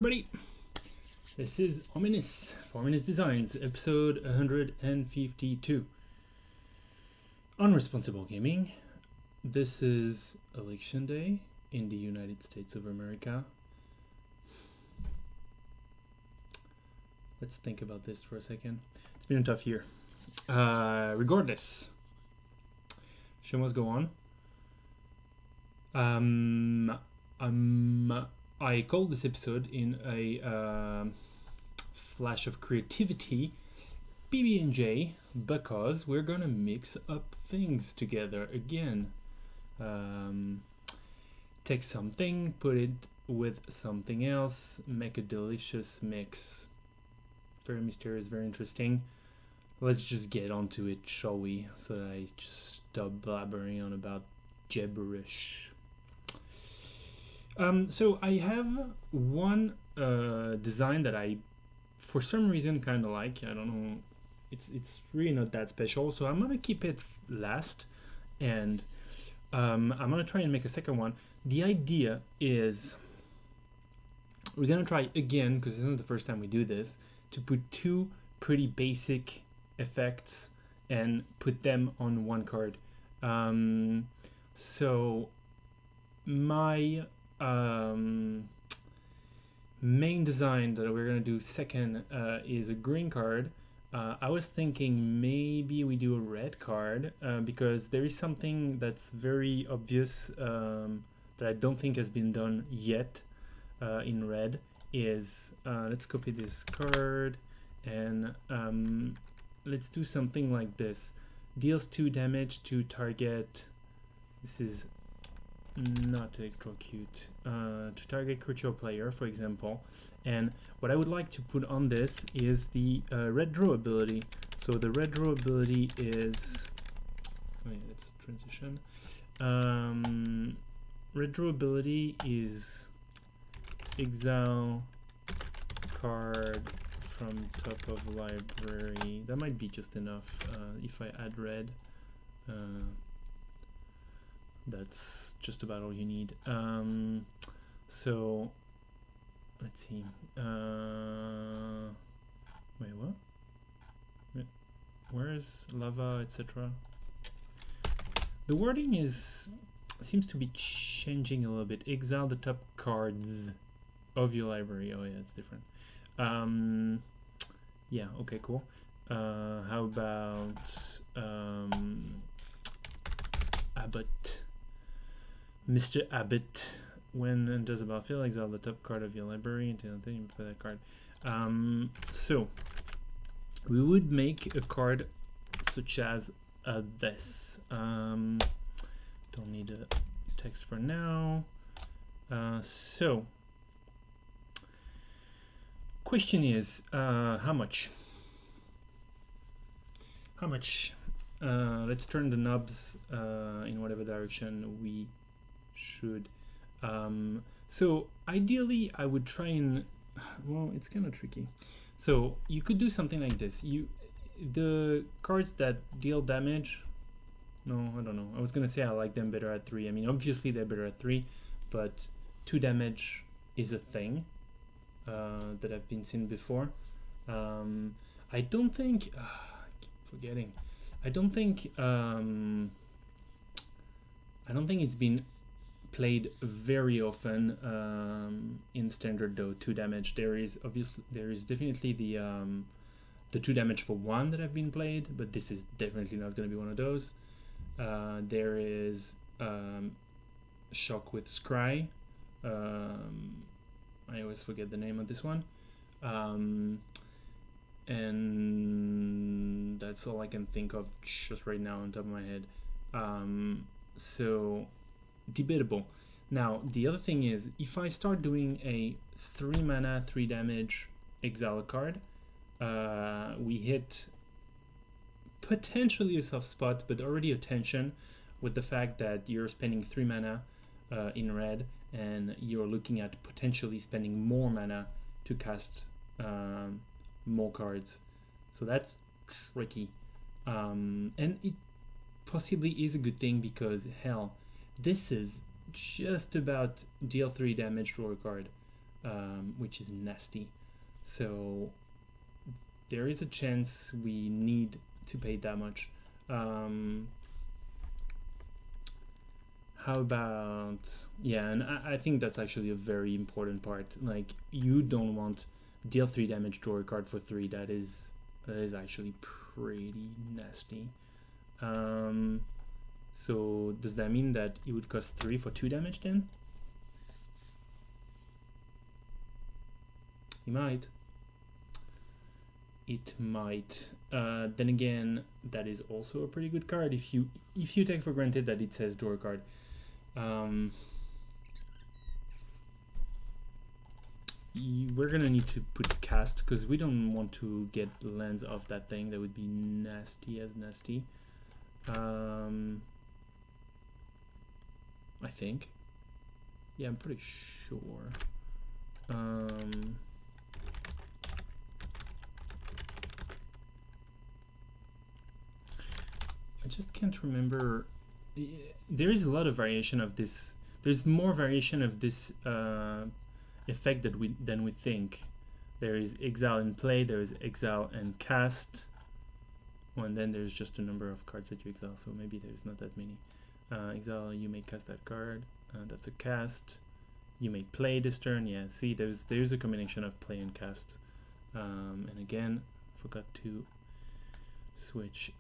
Everybody, this is Ominous, for Ominous Designs, episode 152. Unresponsible gaming. This is election day in the United States of America. Let's think about this for a second. It's been a tough year. Regardless, show must go on. I called this episode in a flash of creativity PB&J because we're gonna mix up things together again. Take something, put it with something else, make a delicious mix. Very mysterious, very interesting. Let's just get onto it, shall we? So that I just stop blabbering on about gibberish. So I have one design that I, for some reason, kind of like. I don't know. It's really not that special. So I'm gonna keep it last, and I'm gonna try and make a second one. The idea is we're gonna try again, because this isn't the first time we do this, to put two pretty basic effects and put them on one card. So my main design that we're gonna do second is a green card. I was thinking maybe we do a red card because there is something that's very obvious that I don't think has been done yet in red. Is let's copy this card and let's do something like this. Deals 2 damage to target. This is not electrocute, to target crucial player, for example. And what I would like to put on this is the red draw ability. So the red draw ability is, wait, let's transition. Red draw ability is exile card from top of library. That might be just enough if I add red. That's just about all you need. So let's see. Wait, what? Where is lava, etc.? The wording seems to be changing a little bit. Exile the top cards of your library. Oh yeah, it's different. Yeah. Okay. Cool. How about Abbott? Mr. Abbott, when enters the battlefield, exile the top card of your library until you play that card. So we would make a card such as this. Don't need a text for now. So question is how much? How much? Let's turn the knobs in whatever direction we should. So ideally I would try and, well, it's kind of tricky. So you could do something like this. The cards that deal damage, no, I don't know, I was gonna say I like them better at 3. I mean, obviously they're better at 3, but 2 damage is a thing that I've been seen before. I don't think forgetting I don't think it's been played very often in standard though. 2 damage. There is definitely the 2 damage for 1 that have been played, but this is definitely not going to be one of those. There is shock with scry. I always forget the name of this one. And that's all I can think of just right now on top of my head. So debatable. Now the other thing is, if I start doing a 3 mana 3 damage exile card, we hit potentially a soft spot, but already a tension with the fact that you're spending 3 mana in red and you're looking at potentially spending more mana to cast more cards. So that's tricky, and it possibly is a good thing because hell, this is just about deal 3 damage to a card. which is nasty. So there is a chance we need to pay that much. How about, yeah, and I think that's actually a very important part. Like, you don't want deal 3 damage, draw a card for 3. That is actually pretty nasty. So does that mean that it would cost 3 for 2 damage then? It might. It might. Then again, that is also a pretty good card if you take for granted that it says draw a card. We're gonna need to put cast because we don't want to get lands off that thing. That would be nasty as nasty. I think. Yeah, I'm pretty sure. I just can't remember. There is a lot of variation of this. There's more variation of this effect than we think. There is exile and play. There is exile and cast. Oh, and then there's just a number of cards that you exile. So maybe there's not that many. Exile, you may cast that card. That's a cast. You may play this turn. Yeah. See, there's a combination of play and cast. And again, forgot to switch.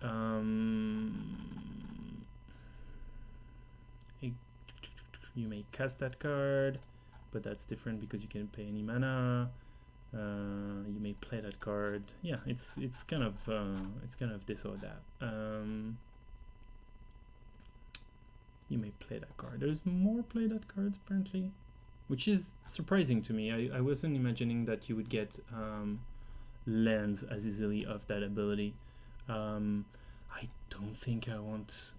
You may cast that card, but that's different because you can't pay any mana. You may play that card. Yeah, it's kind of this or that. You may play that card. There's more play that cards apparently, which is surprising to me. I wasn't imagining that you would get lands as easily of that ability. I don't think I want.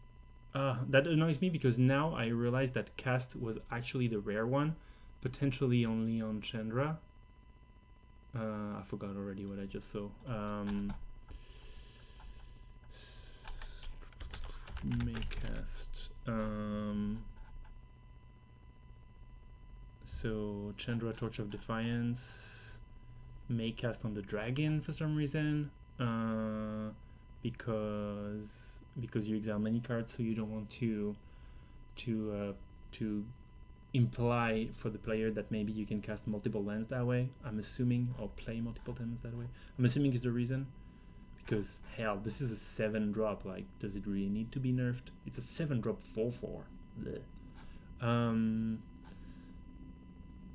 That annoys me because now I realize that cast was actually the rare one, potentially only on Chandra. I forgot already what I just saw. May cast. So Chandra, Torch of Defiance, may cast on the dragon for some reason. Because you exile many cards, so you don't want to imply for the player that maybe you can cast multiple lands that way. I'm assuming, or play multiple lands that way. I'm assuming is the reason. Because hell, this is a 7-drop. Like, does it really need to be nerfed? It's a 7-drop 4/4.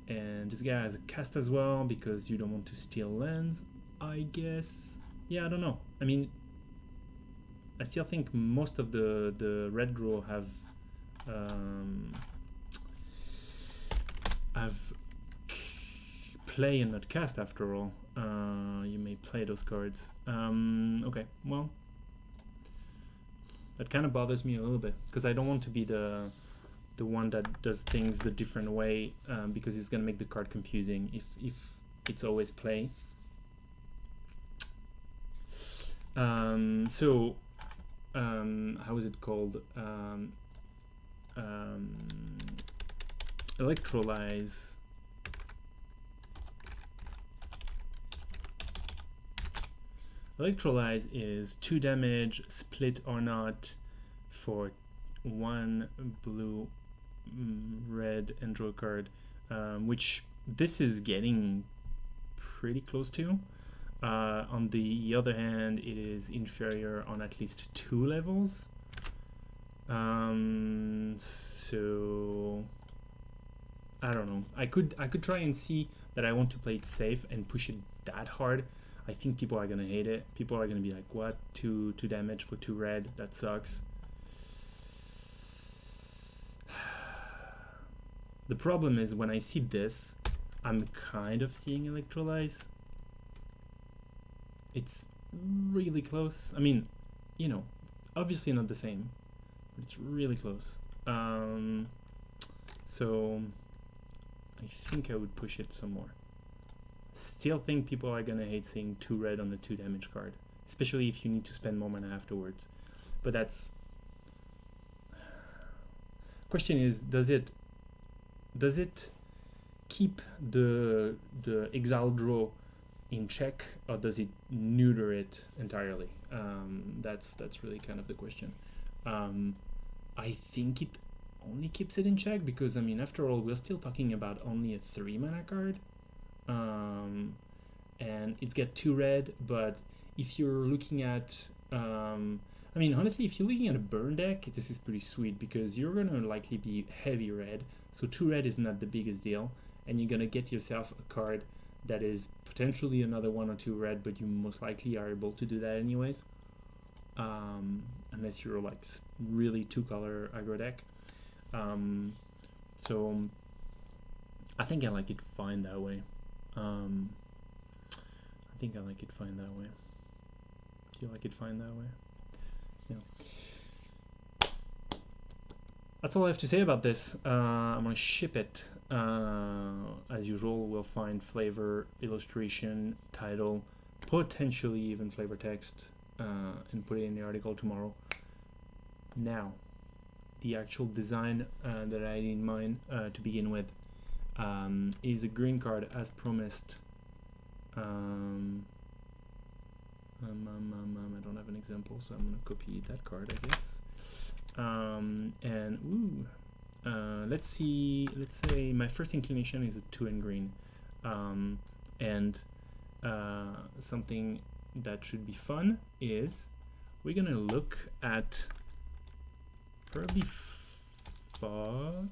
And this guy has a cast as well because you don't want to steal lands, I guess. Yeah, I don't know. I mean, I still think most of the red draw have play and not cast after all. You may play those cards. Okay, well, that kind of bothers me a little bit because I don't want to be the one that does things the different way because it's gonna make the card confusing if it's always play. So how is it called? Electrolyze. Electrolyze is 2 damage, split or not, for 1 blue, red, and draw a card, which this is getting pretty close to. On the other hand, it is inferior on at least 2 levels. So I don't know. I could try and see that I want to play it safe and push it that hard. I think people are gonna hate it. People are gonna be like, "What? 2 damage for 2 red? That sucks." The problem is when I see this, I'm kind of seeing Electrolyze. It's really close. I mean, you know, obviously not the same, but it's really close. So I think I would push it some more. Still think people are gonna hate seeing 2 red on the 2 damage card, especially if you need to spend more mana afterwards. But that's question is, does it keep the exile draw in check, or does it neuter it entirely? That's really kind of the question. I think it only keeps it in check because, I mean, after all, we're still talking about only a 3 mana card, and it's got 2 red. But if you're looking at I mean, honestly, if you're looking at a burn deck, this is pretty sweet because you're gonna likely be heavy red, so 2 red is not the biggest deal, and you're gonna get yourself a card that is potentially another 1 or 2 red, but you most likely are able to do that anyways, unless you're like really 2-color aggro deck. So I think I like it fine that way. I think I like it fine that way. Do you like it fine that way? Yeah. That's all I have to say about this. I'm gonna ship it. As usual, we'll find flavor, illustration, title, potentially even flavor text, and put it in the article tomorrow. Now, the actual design that I had in mind to begin with is a green card as promised. I don't have an example, so I'm gonna copy that card, I guess. And let's see. Let's say my first inclination is a 2 and green, and something that should be fun is we're gonna look at probably fog.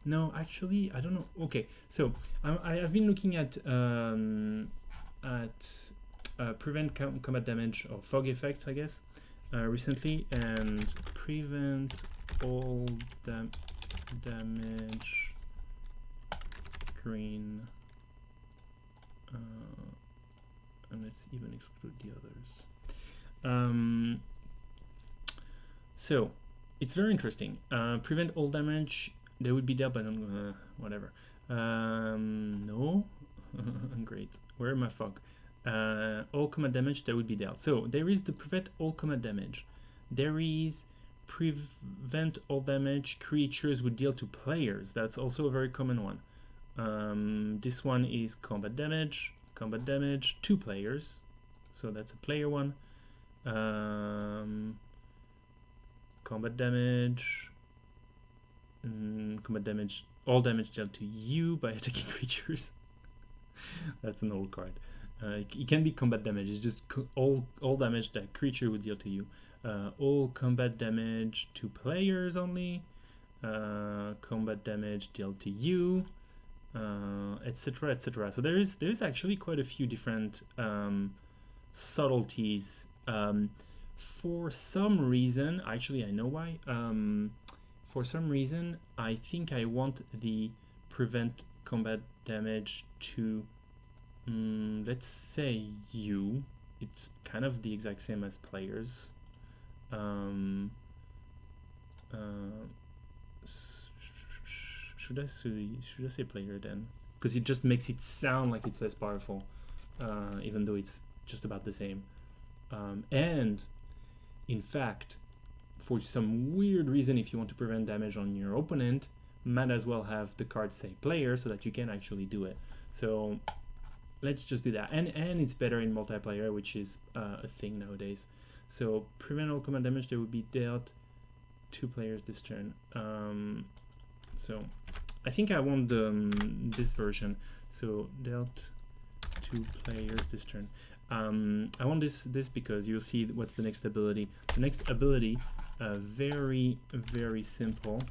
No, actually, I don't know. Okay, so I've been looking at prevent combat damage or fog effects, I guess, recently, and prevent all damage green, and let's even exclude the others. So it's very interesting. Prevent all damage. They would be dealt by whatever. No, great. Where are my fog? All combat damage that would be dealt. So there is the prevent all combat damage. There is prevent all damage creatures would deal to players. That's also a very common one. This one is combat damage to players. So that's a player one. Combat damage. All damage dealt to you by attacking creatures. That's an old card. It can be combat damage. It's just all damage that creature would deal to you. All combat damage to players only. Combat damage dealt to you, etc., etc. So there is actually quite a few different subtleties. For some reason, actually I know why. For some reason, I think I want the prevent combat damage to, let's say you. It's kind of the exact same as players. Should I say player then? Because it just makes it sound like it's less powerful, even though it's just about the same. And in fact, for some weird reason, if you want to prevent damage on your opponent, might as well have the card say player so that you can actually do it. So let's just do that. And it's better in multiplayer, which is a thing nowadays. So prevent all combat damage that would be dealt 2 players this turn. So I think I want this version. So dealt 2 players this turn. I want this because you'll see what's the next ability. The next ability, very, very simple.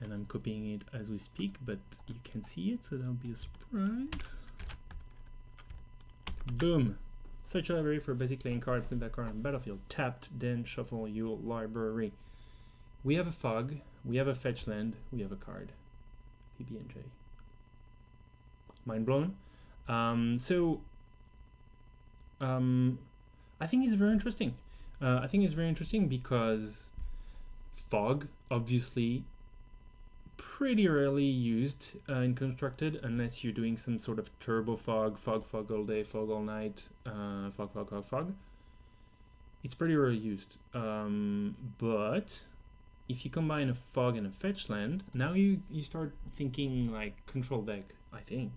And I'm copying it as we speak, but you can see it, so that'll be a surprise. Boom. Search your library for a basic playing card, put that card on the battlefield. Tapped, then shuffle your library. We have a fog, we have a fetch land, we have a card. PB&J. Mind blown? I think it's very interesting. I think it's very interesting because fog, obviously, pretty rarely used in constructed unless you're doing some sort of turbo fog all day, fog all night, fog. It's pretty rarely used, but if you combine a fog and a fetch land, now you start thinking like control deck, I think.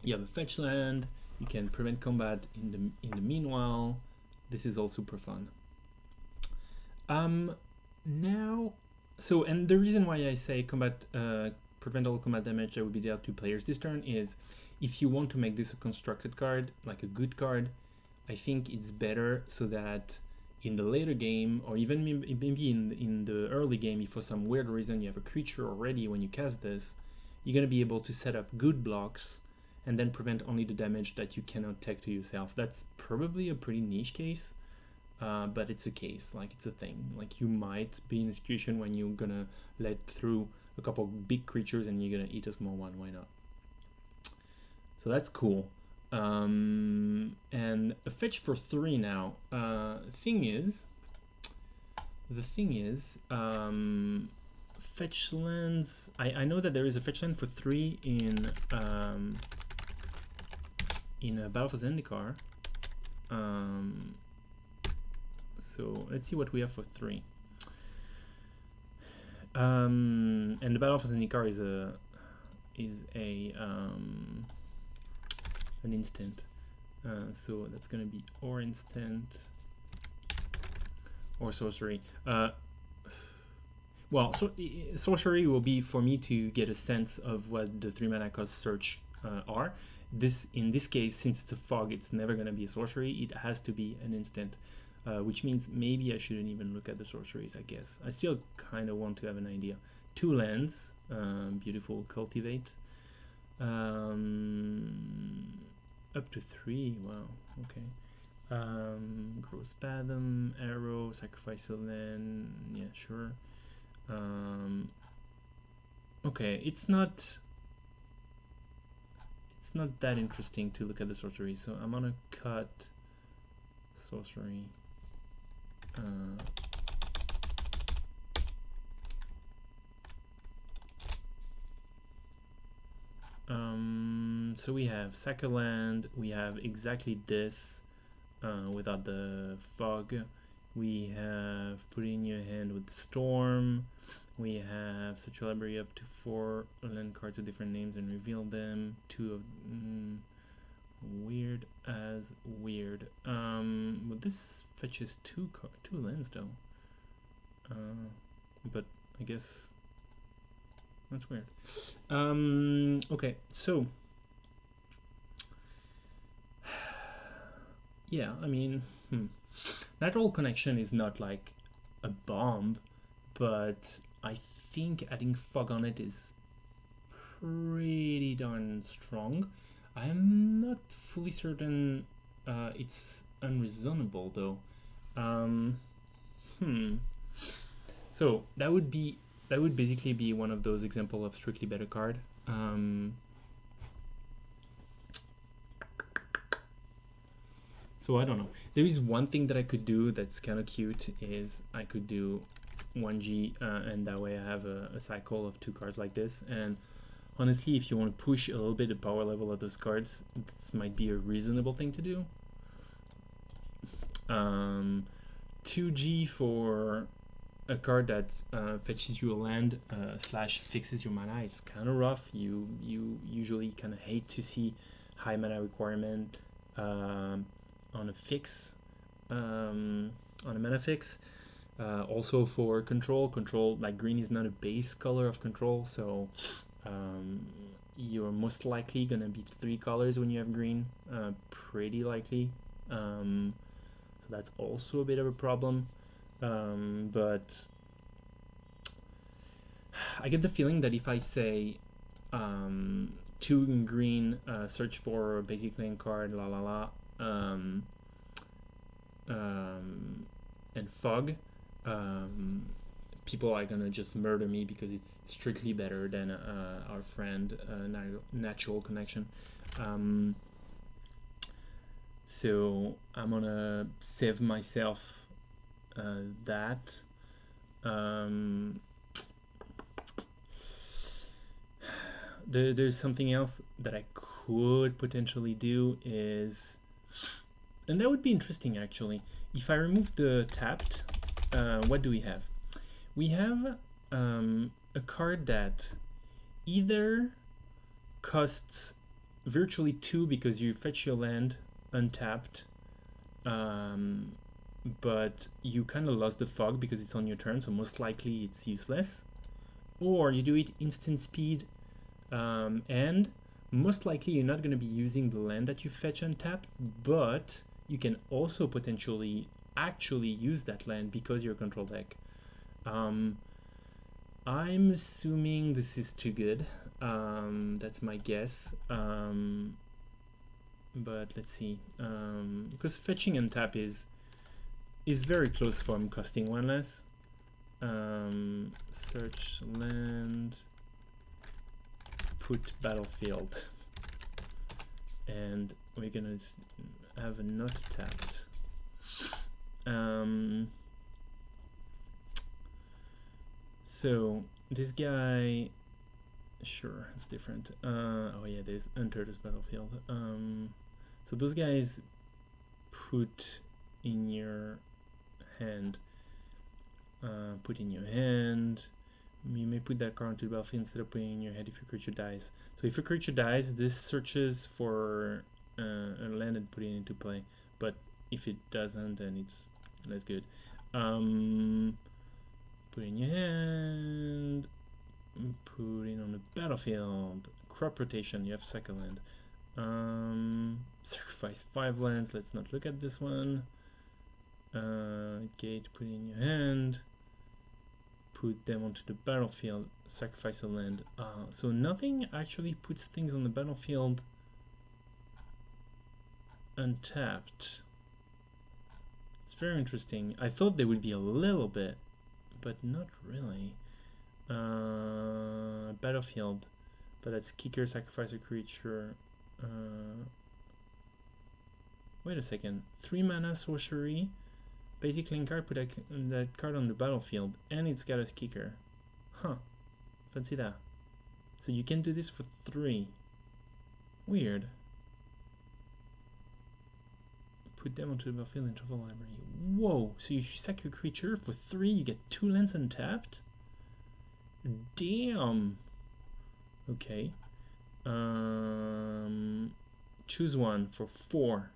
You have a fetch land, you can prevent combat in the meanwhile. This is all super fun. Now, so, and the reason why I say combat prevent all combat damage that would be dealt to players this turn is if you want to make this a constructed card, like a good card, I think it's better so that in the later game, or even maybe in the early game, if for some weird reason you have a creature already when you cast this, you're going to be able to set up good blocks and then prevent only the damage that you cannot take to yourself. That's probably a pretty niche case, but it's a case, like it's a thing. Like you might be in a situation when you're gonna let through a couple big creatures and you're gonna eat a small one, why not? So that's cool. And a fetch for 3 now. The thing is, fetch lands, I know that there is a fetch land for 3 in a Battle for Zendikar. So let's see what we have for 3. And the Battle for Zendikar is an instant. So that's gonna be or instant or sorcery. Well, so sorcery will be for me to get a sense of what the 3 mana cost search are. In this case, since it's a fog, it's never going to be a sorcery. It has to be an instant, which means maybe I shouldn't even look at the sorceries, I guess. I still kind of want to have an idea. 2 lands, beautiful cultivate. Up to 3, wow, okay. Gross Fathom, arrow, sacrifice a land, yeah, sure. Okay, it's not that interesting to look at the sorcery, so I'm gonna cut sorcery. So we have sack a land, we have exactly this without the fog. We have put in your hand with the storm. We have such a library up to 4 land cards with different names and reveal them. 2 of weird as weird. But this fetches 2 lands though. But I guess that's weird. Okay, so yeah, I mean, Natural Connection is not like a bomb, but I think adding fog on it is pretty darn strong. I'm not fully certain it's unreasonable though. So that would basically be one of those examples of strictly better card. So I don't know. There is one thing that I could do that's kind of cute is I could do 1G and that way I have a cycle of 2 cards like this. And honestly, if you want to push a little bit the power level of those cards, this might be a reasonable thing to do. 2G for a card that fetches you a land slash fixes your mana is kind of rough. You usually kind of hate to see high mana requirement on a fix, on a mana fix. Also for control, like green is not a base color of control, so you're most likely gonna beat 3 colors when you have green, pretty likely. So that's also a bit of a problem. But I get the feeling that if I say 2 in green, search for a basic lane card, and fog, people are gonna just murder me because it's strictly better than our friend Natural Connection. So I'm gonna save myself that. There's something else that I could potentially do is, and that would be interesting actually, if I remove the tapped what do we have? We have a card that either costs virtually 2 because you fetch your land untapped, but you kind of lost the fog because it's on your turn, so most likely it's useless. Or you do it instant speed, and most likely you're not going to be using the land that you fetch untapped, but you can also potentially actually use that land because you're a control deck. I'm assuming this is too good. That's my guess. But let's see. Because fetching untap is very close from costing 1 less. Search land, put battlefield, and we're gonna have a not tapped. So this guy, sure, it's different. Oh yeah, there's enter this battlefield. So those guys put in your hand. Put in your hand. You may put that card onto the battlefield instead of putting it in your head if your creature dies. So if your creature dies, this searches for a land and put it into play. But if it doesn't, then it's less good. Put in your hand. Put it on the battlefield. Crop rotation. You have second land. Sacrifice 5 lands. Let's not look at this one. Gate. Put it in your hand. Put them onto the battlefield. Sacrifice a land. So nothing actually puts things on the battlefield untapped. It's very interesting. I thought there would be a little bit, but not really. Battlefield, but that's kicker, sacrifice a creature. Wait a second. 3 mana sorcery. Basic link card, put that card on the battlefield, and it's got a kicker. Huh. Fancy that. So you can do this for 3. Weird. Put them onto the battlefield and shuffle library. Whoa! So you sack your creature for 3, you get 2 lands untapped? Damn! Okay. Choose one for 4,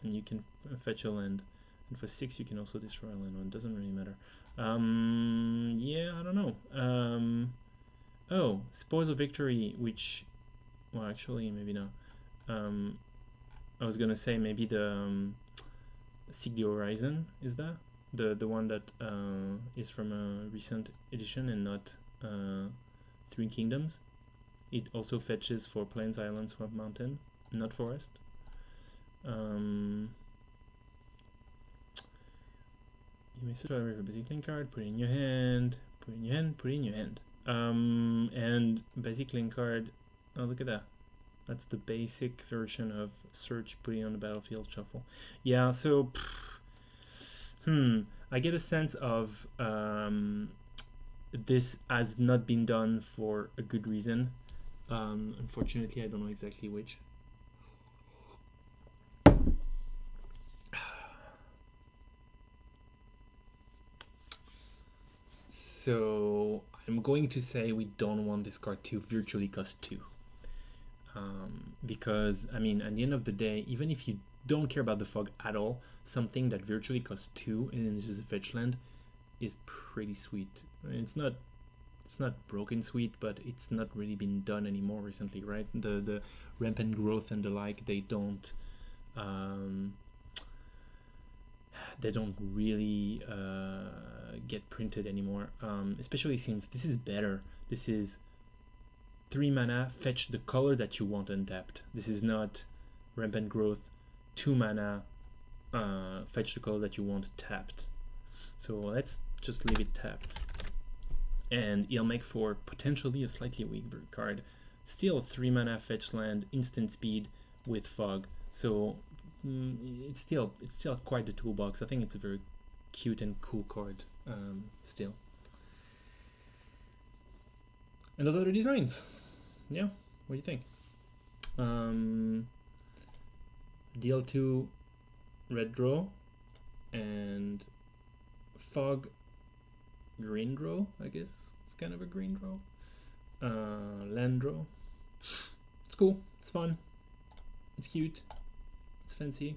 and you can fetch a land. And for 6 you can also destroy a land. It doesn't really matter. Yeah, I don't know. Oh, Spoils of Victory, which, well, actually maybe not. I was gonna say maybe the Seek the Horizon, is that the one that is from a recent edition and not Three Kingdoms. It also fetches for Plains, Islands, Swamp, Mountain, not Forest. You may search for a basic link card, put it in your hand, put it in your hand, put it in your hand. And basic link card, oh look at that. That's the basic version of search, putting on the battlefield, shuffle. Yeah, so I get a sense of this has not been done for a good reason. Unfortunately, I don't know exactly which. So I'm going to say we don't want this card to virtually cost 2. Because, I mean, at the end of the day, even if you don't care about the fog at all, something that virtually costs 2 and is just a fetch land is pretty sweet. I mean, it's not broken sweet, but it's not really been done anymore recently, right? The rampant growth and the like, they don't really get printed anymore, especially since this is better. This is 3 mana, fetch the color that you want untapped. This is not rampant growth, 2 mana, fetch the color that you want tapped. So let's just leave it tapped, and it'll make for potentially a slightly weaker card. Still 3 mana fetch land, instant speed with fog. So it's still quite the toolbox. I think it's a very cute and cool card still. And those are the designs. Yeah, what do you think? DL2 red draw and fog green draw, I guess it's kind of a green draw. Land draw. It's cool, it's fun, it's cute, it's fancy.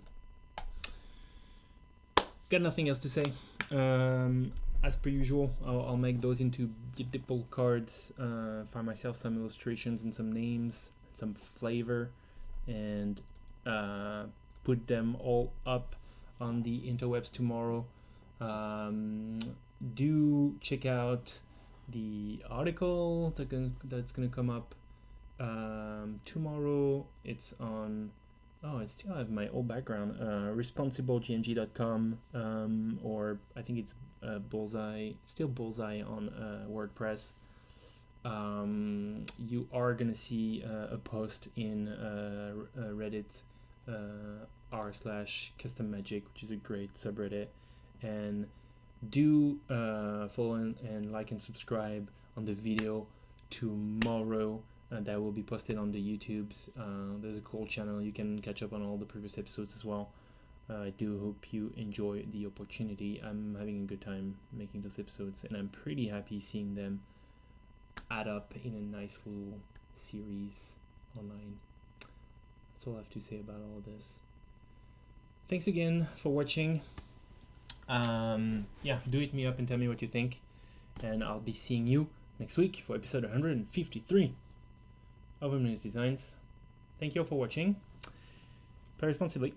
Got nothing else to say. As per usual, I'll make those into beautiful cards, find myself some illustrations and some names, some flavor, and put them all up on the interwebs tomorrow. Do check out the article that's gonna come up tomorrow. It's on, oh, I still have my old background, responsiblegmg.com, or I think it's Bullseye, still Bullseye on WordPress. You are gonna see a post in Reddit r/custom magic, which is a great subreddit, and do follow and like and subscribe on the video tomorrow. That will be posted on the YouTubes. There's a cool channel, you can catch up on all the previous episodes as well. I do hope you enjoy the opportunity. I'm having a good time making those episodes, and I'm pretty happy seeing them add up in a nice little series online. That's all I have to say about all this. Thanks again for watching. Yeah, do hit me up and tell me what you think, and I'll be seeing you next week for episode 153 of Luminous Designs. Thank you all for watching. Play responsibly.